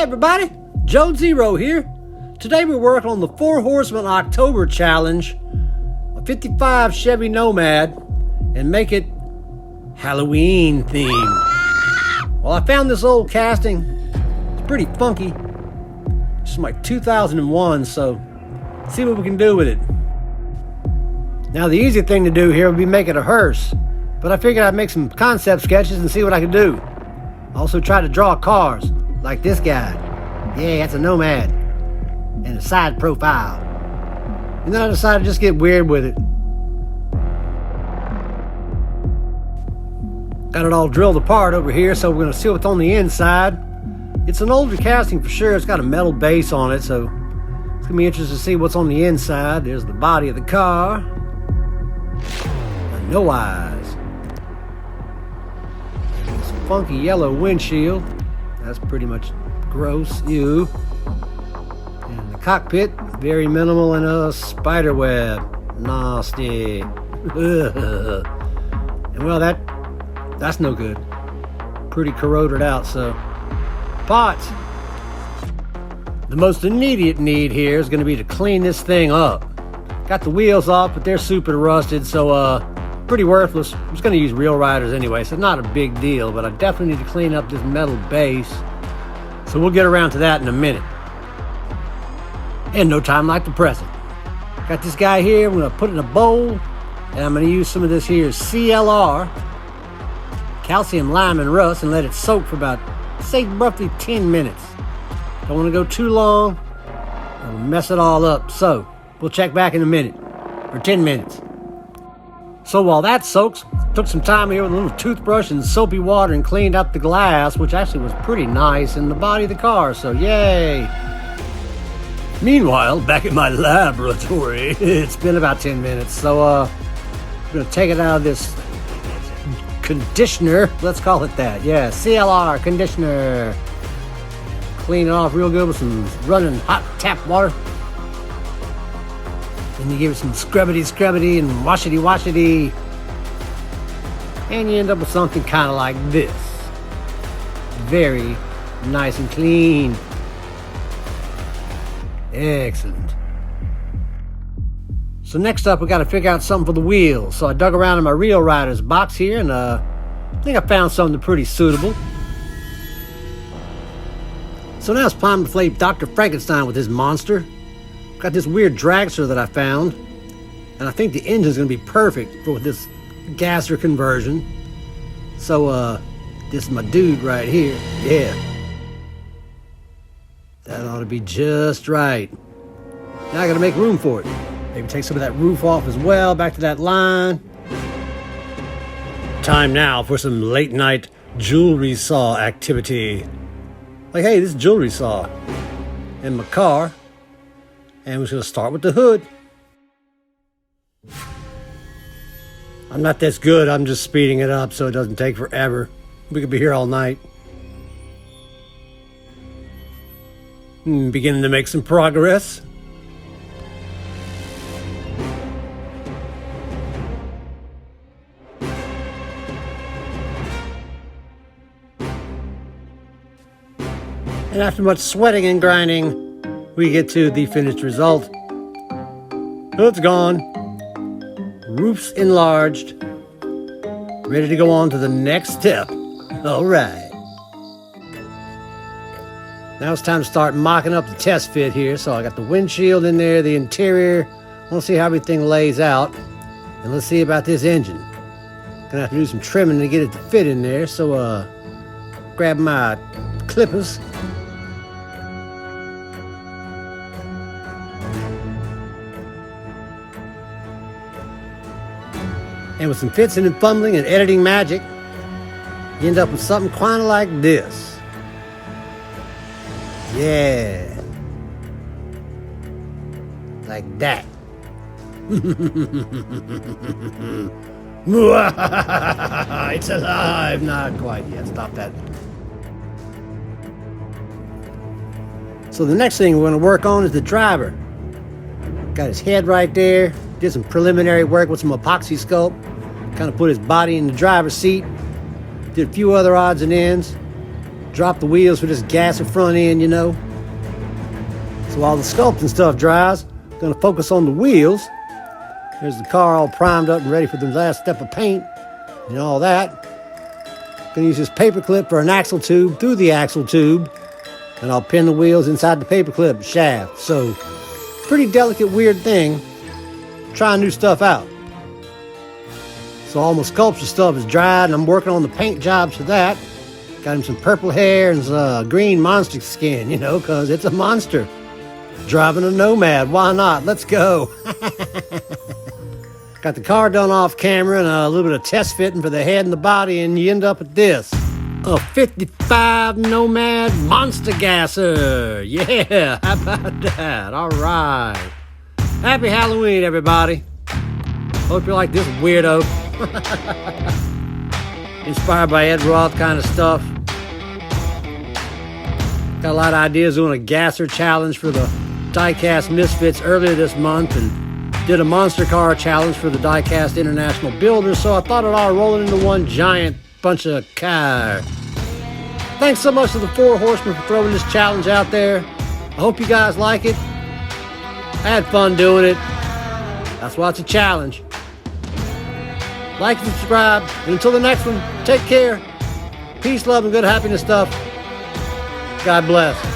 everybody, Joe Zero here. Today we're working on the Four Horsemen October challenge, a 55 Chevy Nomad, and make it Halloween themed. Well, I found this old casting. It's pretty funky. It's from like 2001, so let's see what we can do with it. Now the easy thing to do here would be make it a hearse, but I figured I'd make some concept sketches and see what I could do. I also tried to draw cars, like this guy. Yeah, that's a Nomad. And a side profile. And then I decided to just get weird with it. Got it all drilled apart over here, so we're going to see what's on the inside. It's an older casting for sure. It's got a metal base on it, so it's going to be interesting to see what's on the inside. There's the body of the car. No eyes. This funky yellow windshield. That's pretty much gross. Ew. And the cockpit, very minimal, and a spider web. Nasty. And well, that's no good. Pretty corroded out, so. Parts. The most immediate need here is going to be to clean this thing up. Got the wheels off, but they're super rusted, so pretty worthless. I'm just going to use real riders anyway, so not a big deal, but I definitely need to clean up this metal base. So we'll get around to that in a minute. And no time like the present. Got this guy here, I'm going to put it in a bowl, and I'm going to use some of this here CLR, calcium lime and rust, and let it soak for about, say, roughly 10 minutes. Don't want to go too long, it'll mess it all up. So we'll check back in a minute, or 10 minutes. So while that soaks, took some time here with a little toothbrush and soapy water and cleaned up the glass, which actually was pretty nice, in the body of the car, so yay. Meanwhile, back at my laboratory, it's been about 10 minutes, so I'm going to take it out of this conditioner, let's call it that, yeah, CLR conditioner. Clean it off real good with some running hot tap water. Then you give it some scrubbity and washity. And you end up with something kind of like this. Very nice and clean. Excellent. So next up, we got to figure out something for the wheels. So I dug around in my Real Riders box here, and I think I found something pretty suitable. So now it's time to play Dr. Frankenstein with his monster. Got this weird dragster that I found, and I think the engine's going to be perfect for this gasser conversion. So this is my dude right here. Yeah, that ought to be just right. Now I got to make room for it. Maybe take some of that roof off as well. Back to that line. Time now for some late night jewelry saw activity. Like, hey, this is jewelry saw in my car. And we're just going to start with the hood. I'm not this good. I'm just speeding it up so it doesn't take forever. We could be here all night. Beginning to make some progress. And after much sweating and grinding, we get to the finished result. Hood's gone. Roof's enlarged. Ready to go on to the next step. All right. Now it's time to start mocking up the test fit here. So I got the windshield in there, the interior. I want to see how everything lays out. And let's see about this engine. Gonna have to do some trimming to get it to fit in there. So grab my clippers. And with some fixing and fumbling and editing magic, you end up with something kind of like this. Yeah. Like that. It's alive. Not quite yet. Stop that. So the next thing we're going to work on is the driver. Got his head right there. Did some preliminary work with some epoxy sculpt. Kind of put his body in the driver's seat. Did a few other odds and ends. drop the wheels for this gasser front end, you know. So while the sculpting stuff dries, I'm gonna focus on the wheels. There's the car all primed up and ready for the last step of paint and all that. Gonna use this paper clip for an axle tube through the axle tube, and I'll pin the wheels inside the paper clip shaft. So, pretty delicate, weird thing. Trying new stuff out. So all my sculpture stuff is dried, and I'm working on the paint jobs for that. Got him some purple hair and some green monster skin, you know, because it's a monster. Driving a Nomad, why not? Let's go. Got the car done off camera and a little bit of test fitting for the head and the body, and you end up with this. A 55 Nomad Monster Gasser. Yeah, how about that? All right. Happy Halloween, everybody. Hope you like this weirdo. Inspired by Ed Roth kind of stuff. Got a lot of ideas doing a gasser challenge for the Diecast Misfits earlier this month, and did a monster car challenge for the Diecast International Builders, so I thought it all roll into one giant bunch of car. Thanks so much to the Four Horsemen for throwing this challenge out there. I hope you guys like it. I had fun doing it. That's why it's a challenge. Like and subscribe. And until the next one, take care. Peace, love, and good happiness stuff. God bless.